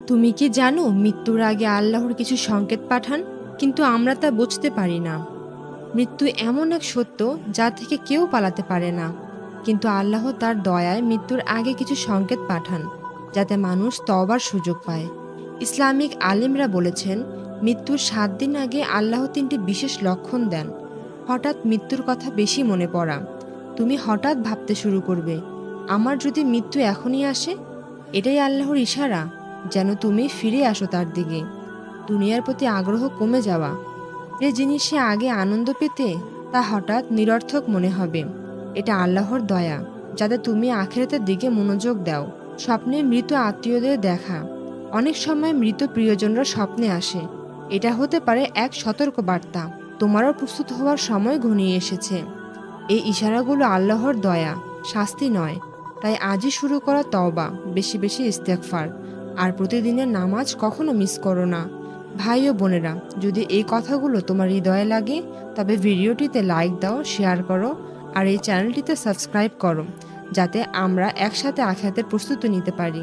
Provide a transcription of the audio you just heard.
তুমি কি জানো মৃত্যুর আগে আল্লাহর কিছু সংকেত পাঠান, কিন্তু আমরা তা বুঝতে পারি না। মৃত্যু এমন এক সত্য যা থেকে কেউ পালাতে পারে না, কিন্তু আল্লাহ তার দয়ায় মৃত্যুর আগে কিছু সংকেত পাঠান যাতে মানুষ তওবার সুযোগ পায়। ইসলামিক আলিমরা বলেছেন, মৃত্যুর 7 দিন আগে আল্লাহ 3টি বিশেষ লক্ষণ দেন। হঠাৎ মৃত্যুর কথা বেশি মনে পড়া, তুমি হঠাৎ ভাবতে শুরু করবে, আমার যদি মৃত্যু এখনই আসে। এটাই আল্লাহর ইশারা যেন তুমি ফিরে আসো তার দিকে। দুনিয়ার প্রতি আগ্রহ কমে যাওয়া, যে জিনিসে আগে আনন্দ পেতে তা হঠাৎ নিরর্থক মনে হবে। এটা আল্লাহর দয়া যাতে তুমি আখিরাতের দিকে মনোযোগ দাও। স্বপ্নে মৃত আত্মীয়দের দেখা, অনেক সময় মৃত প্রিয়জনরা স্বপ্নে আসে। এটা হতে পারে এক সতর্ক বার্তা, তোমারও প্রস্তুত হওয়ার সময় ঘনিয়ে এসেছে। এই ইশারাগুলো আল্লাহর দয়া, শাস্তি নয়। তাই আজই শুরু করা তওবা, বেশি বেশি ইস্তেগফার, আর প্রতিদিনের নামাজ কখনো মিস করো না। ভাই ও বোনেরা, যদি এই কথাগুলো তোমার হৃদয়ে লাগে তবে ভিডিওটিতে লাইক দাও, শেয়ার করো, আর এই চ্যানেলটিতে সাবস্ক্রাইব করো, যাতে আমরা একসাথে আখিরাতের প্রস্তুতি নিতে পারি।